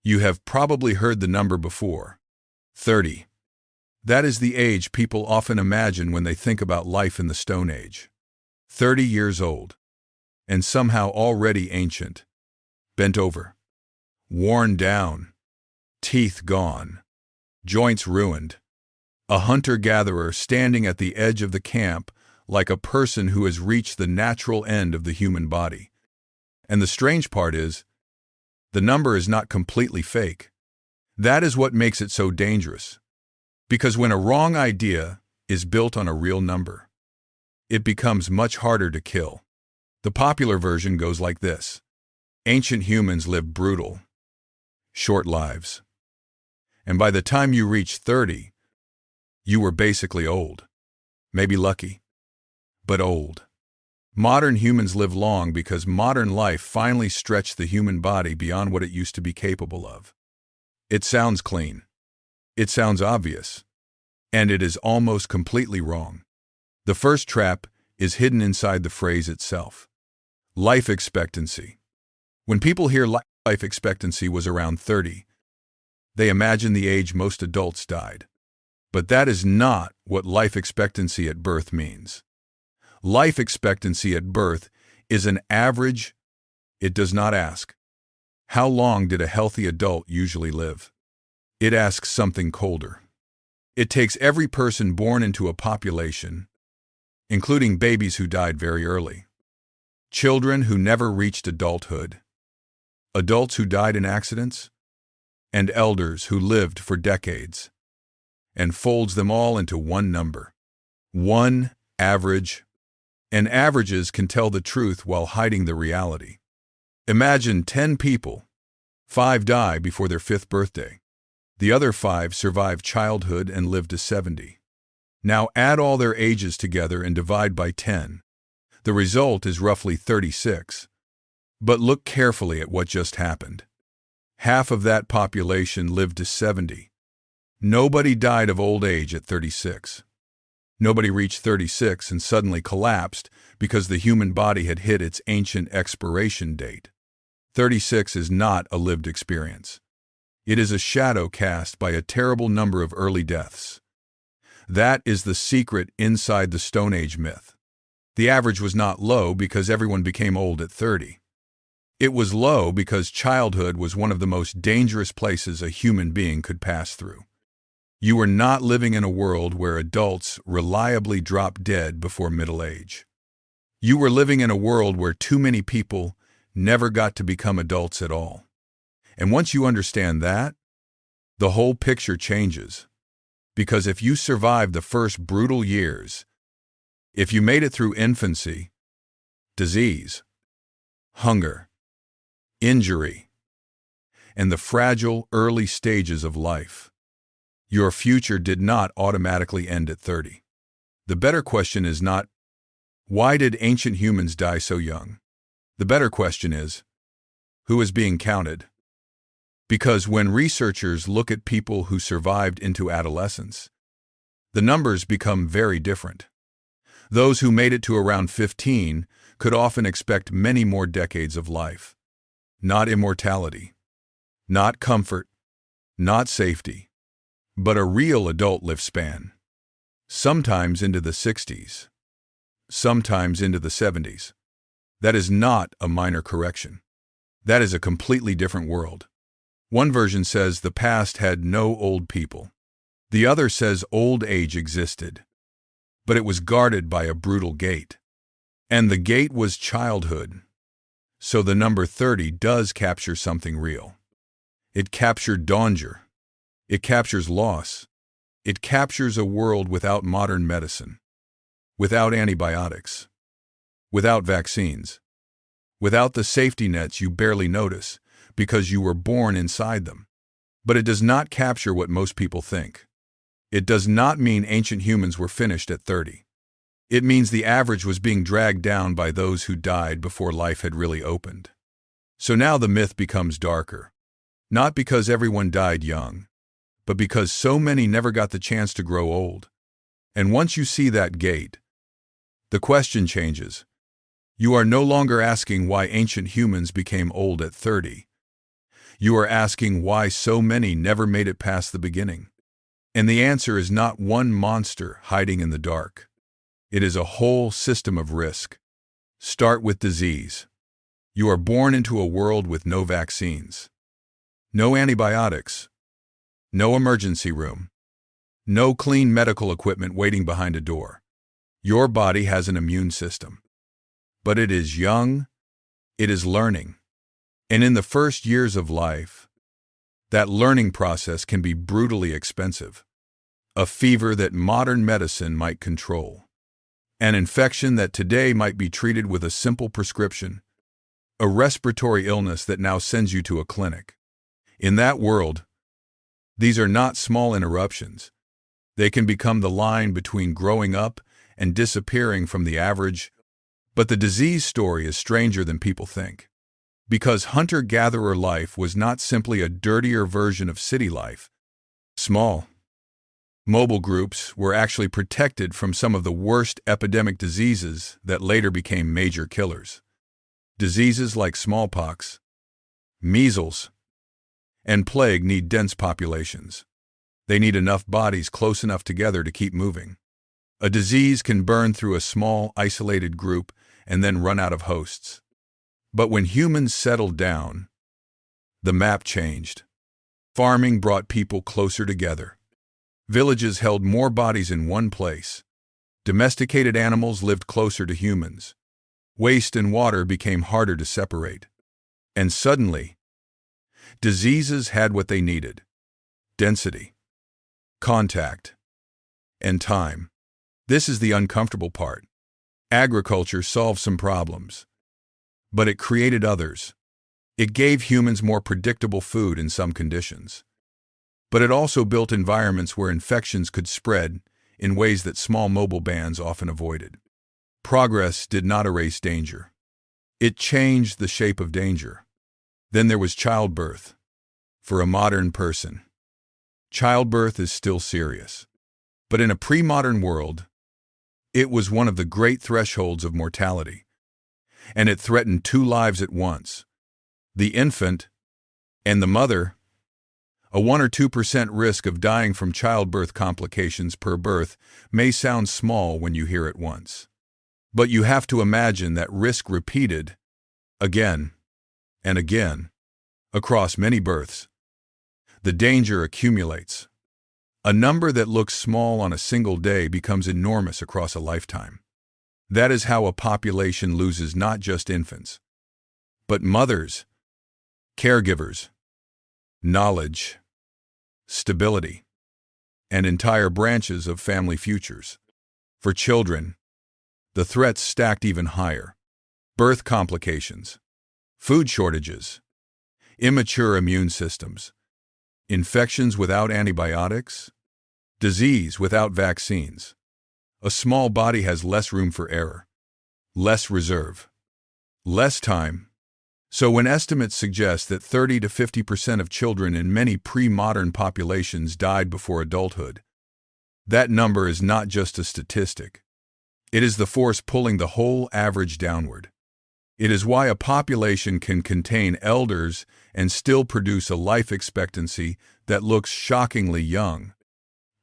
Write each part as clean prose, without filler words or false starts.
You have probably heard the number before. 30. That is the age people often imagine when they think about life in the Stone Age. 30 years old, and somehow already ancient, bent over, worn down, teeth gone, joints ruined, a hunter-gatherer standing at the edge of the camp like a person who has reached the natural end of the human body. And the strange part is, the number is not completely fake. That is what makes it so dangerous. Because when a wrong idea is built on a real number, it becomes much harder to kill. The popular version goes like this. Ancient humans lived brutal, short lives. And by the time you reached 30, you were basically old. Maybe lucky, but old. Modern humans live long because modern life finally stretched the human body beyond what it used to be capable of. It sounds clean. It sounds obvious. And it is almost completely wrong. The first trap is hidden inside the phrase itself. Life expectancy. When people hear life expectancy was around 30, they imagine the age most adults died. But that is not what life expectancy at birth means. Life expectancy at birth is an average. It does not ask, how long did a healthy adult usually live? It asks something colder. It takes every person born into a population, including babies who died very early, children who never reached adulthood, adults who died in accidents, and elders who lived for decades, and folds them all into one number. One average. And averages can tell the truth while hiding the reality. Imagine 10 people. 5 die before their 5th birthday. The other 5 survive childhood and live to 70. Now add all their ages together and divide by 10. The result is roughly 36. But look carefully at what just happened. Half of that population lived to 70. Nobody died of old age at 36. Nobody reached 36 and suddenly collapsed because the human body had hit its ancient expiration date. 36 is not a lived experience. It is a shadow cast by a terrible number of early deaths. That is the secret inside the Stone Age myth. The average was not low because everyone became old at 30. It was low because childhood was one of the most dangerous places a human being could pass through. You were not living in a world where adults reliably drop dead before middle age. You were living in a world where too many people never got to become adults at all. And once you understand that, the whole picture changes. Because if you survived the first brutal years, if you made it through infancy, disease, hunger, injury, and the fragile early stages of life, your future did not automatically end at 30. The better question is not, why did ancient humans die so young? The better question is, who is being counted? Because when researchers look at people who survived into adolescence, the numbers become very different. Those who made it to around 15 could often expect many more decades of life. Not immortality, not comfort, not safety, but a real adult lifespan, sometimes into the 60s, sometimes into the 70s. That is not a minor correction. That is a completely different world. One version says the past had no old people. The other says old age existed, but it was guarded by a brutal gate. And the gate was childhood. So the number 30 does capture something real. It captured danger. It captures loss. It captures a world without modern medicine, without antibiotics, without vaccines, without the safety nets you barely notice because you were born inside them. But it does not capture what most people think. It does not mean ancient humans were finished at 30. It means the average was being dragged down by those who died before life had really opened. So now the myth becomes darker, not because everyone died young, but because so many never got the chance to grow old. And once you see that gate, the question changes. You are no longer asking why ancient humans became old at 30. You are asking why so many never made it past the beginning. And the answer is not one monster hiding in the dark. It is a whole system of risk. Start with disease. You are born into a world with no vaccines, no antibiotics, no emergency room, no clean medical equipment waiting behind a door. Your body has an immune system, but it is young, it is learning. And in the first years of life, that learning process can be brutally expensive. A fever that modern medicine might control. An infection that today might be treated with a simple prescription. A respiratory illness that now sends you to a clinic. In that world, these are not small interruptions. They can become the line between growing up and disappearing from the average. But the disease story is stranger than people think. Because hunter-gatherer life was not simply a dirtier version of city life. Small, mobile groups were actually protected from some of the worst epidemic diseases that later became major killers. Diseases like smallpox, measles, and plague need dense populations. They need enough bodies close enough together to keep moving. A disease can burn through a small, isolated group and then run out of hosts. But when humans settled down, the map changed. Farming brought people closer together. Villages held more bodies in one place. Domesticated animals lived closer to humans. Waste and water became harder to separate. And suddenly, diseases had what they needed: density, contact, and time. This is the uncomfortable part. Agriculture solved some problems, but it created others. It gave humans more predictable food in some conditions. But it also built environments where infections could spread in ways that small mobile bands often avoided. Progress did not erase danger. It changed the shape of danger. Then there was childbirth. For a modern person, childbirth is still serious. But in a pre-modern world, it was one of the great thresholds of mortality. And it threatened two lives at once: the infant and the mother. A 1 or 2% risk of dying from childbirth complications per birth may sound small when you hear it once. But you have to imagine that risk repeated again and again across many births. The danger accumulates. A number that looks small on a single day becomes enormous across a lifetime. That is how a population loses not just infants, but mothers, caregivers, knowledge, stability, and entire branches of family futures. For children, the threats stacked even higher: birth complications, food shortages, immature immune systems, infections without antibiotics, disease without vaccines. A small body has less room for error, less reserve, less time. So when estimates suggest that 30 to 50% of children in many pre-modern populations died before adulthood, that number is not just a statistic. It is the force pulling the whole average downward. It is why a population can contain elders and still produce a life expectancy that looks shockingly young.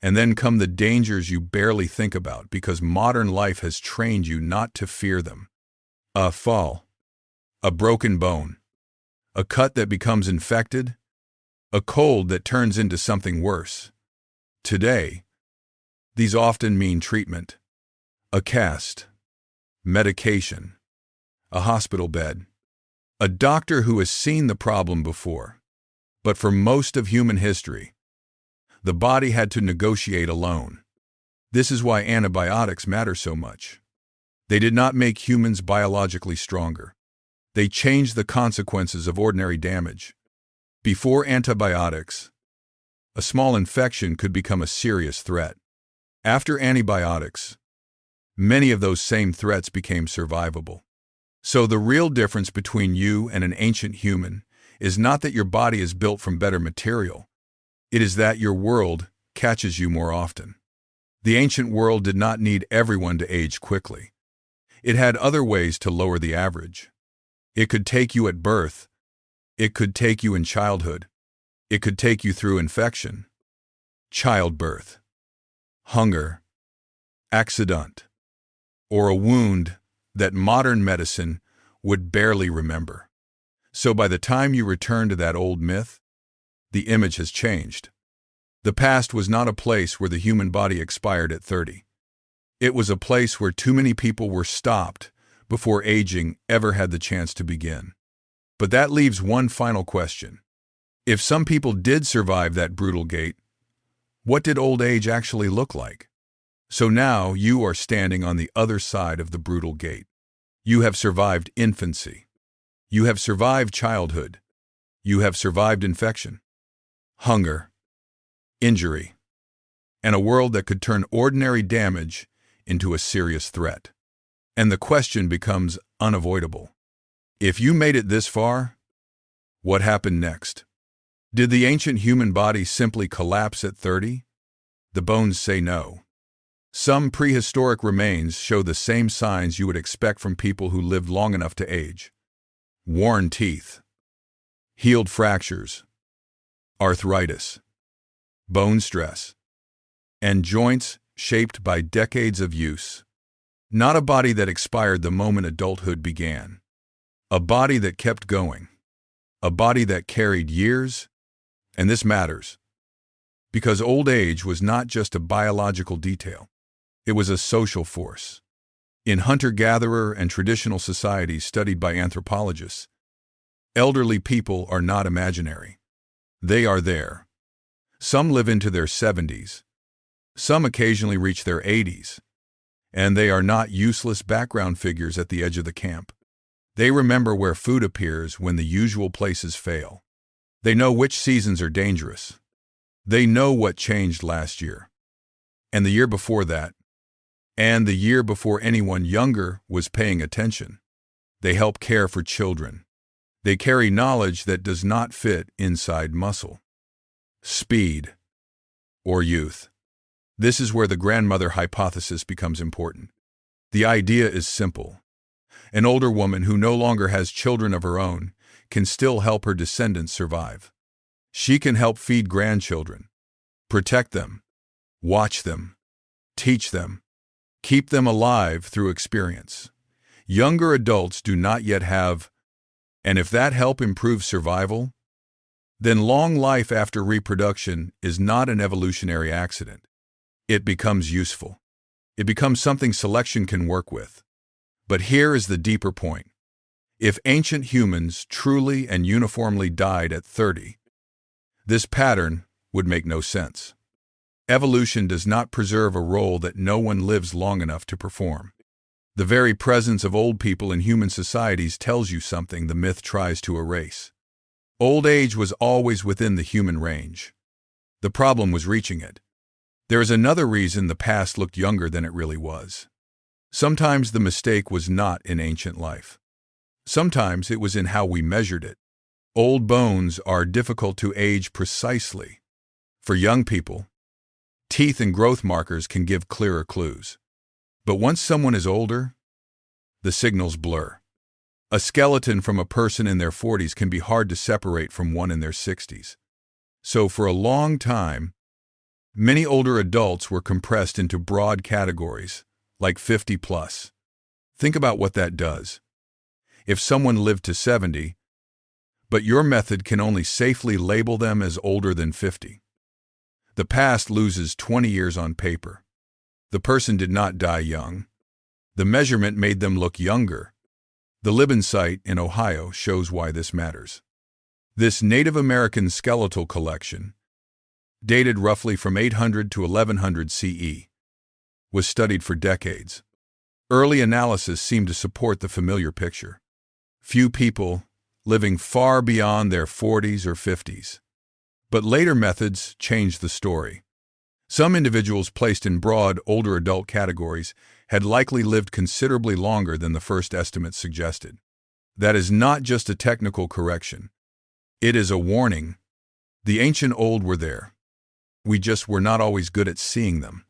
And then come the dangers you barely think about because modern life has trained you not to fear them. A fall, a broken bone, a cut that becomes infected, a cold that turns into something worse. Today, these often mean treatment: a cast, medication, a hospital bed, a doctor who has seen the problem before. But for most of human history, the body had to negotiate alone. This is why antibiotics matter so much. They did not make humans biologically stronger. They changed the consequences of ordinary damage. Before antibiotics, a small infection could become a serious threat. After antibiotics, many of those same threats became survivable. So the real difference between you and an ancient human is not that your body is built from better material. It is that your world catches you more often. The ancient world did not need everyone to age quickly. It had other ways to lower the average. It could take you at birth, It could take you in childhood. It could take you through infection, childbirth, hunger, accident, or a wound that modern medicine would barely remember. So by the time you return to that old myth, the image has changed. The past was not a place where the human body expired at 30. It was a place where too many people were stopped before aging ever had the chance to begin. But that leaves one final question. If some people did survive that brutal gate, what did old age actually look like? So now you are standing on the other side of the brutal gate. You have survived infancy. You have survived childhood. You have survived infection, hunger, injury, and a world that could turn ordinary damage into a serious threat. And the question becomes unavoidable. If you made it this far, what happened next? Did the ancient human body simply collapse at 30? The bones say no. Some prehistoric remains show the same signs you would expect from people who lived long enough to age. Worn teeth, healed fractures, arthritis, bone stress, and joints shaped by decades of use. Not a body that expired the moment adulthood began. A body that kept going. A body that carried years. And this matters, because old age was not just a biological detail. It was a social force. In hunter-gatherer and traditional societies studied by anthropologists, elderly people are not imaginary. They are there. Some live into their 70s. Some occasionally reach their 80s. And they are not useless background figures at the edge of the camp. They remember where food appears when the usual places fail. They know which seasons are dangerous. They know what changed last year, and the year before that, and the year before anyone younger was paying attention. They help care for children. They carry knowledge that does not fit inside muscle. Speed, or youth. This is where the grandmother hypothesis becomes important. The idea is simple. An older woman who no longer has children of her own can still help her descendants survive. She can help feed grandchildren, protect them, watch them, teach them, keep them alive through experience. Younger adults do not yet have, and if that help improves survival, then long life after reproduction is not an evolutionary accident. It becomes useful. It becomes something selection can work with. But here is the deeper point. If ancient humans truly and uniformly died at 30, this pattern would make no sense. Evolution does not preserve a role that no one lives long enough to perform. The very presence of old people in human societies tells you something the myth tries to erase. Old age was always within the human range. The problem was reaching it. There is another reason the past looked younger than it really was. Sometimes the mistake was not in ancient life. Sometimes it was in how we measured it. Old bones are difficult to age precisely. For young people, teeth and growth markers can give clearer clues. But once someone is older, the signals blur. A skeleton from a person in their 40s can be hard to separate from one in their 60s. So for a long time, many older adults were compressed into broad categories, like 50 plus. Think about what that does. If someone lived to 70, but your method can only safely label them as older than 50, the past loses 20 years on paper. The person did not die young. The measurement made them look younger. The Libin site in Ohio shows why this matters. This Native American skeletal collection, dated roughly from 800 to 1100 CE, was studied for decades. Early analysis seemed to support the familiar picture. Few people living far beyond their 40s or 50s. But later methods changed the story. Some individuals placed in broad, older adult categories had likely lived considerably longer than the first estimates suggested. That is not just a technical correction. It is a warning. The ancient old were there. We just were not always good at seeing them.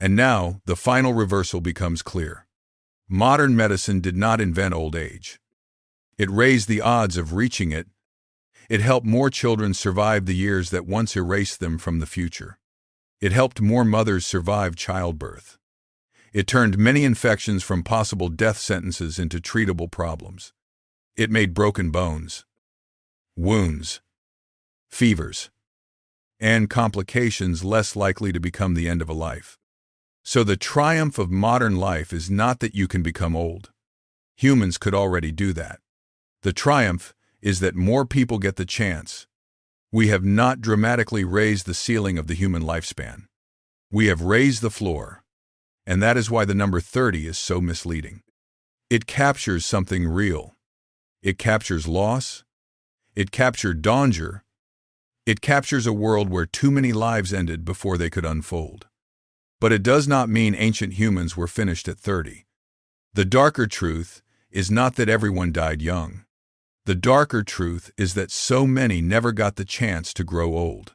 And now, the final reversal becomes clear. Modern medicine did not invent old age. It raised the odds of reaching it It helped more children survive the years that once erased them from the future. It helped more mothers survive childbirth. It turned many infections from possible death sentences into treatable problems. It made broken bones, wounds, fevers, and complications less likely to become the end of a life. So the triumph of modern life is not that you can become old. Humans could already do that. The triumph is that more people get the chance. We have not dramatically raised the ceiling of the human lifespan. We have raised the floor, and that is why the number 30 is so misleading. It captures something real. It captures loss. It captured danger. It captures a world where too many lives ended before they could unfold. But it does not mean ancient humans were finished at 30. The darker truth is not that everyone died young. The darker truth is that so many never got the chance to grow old.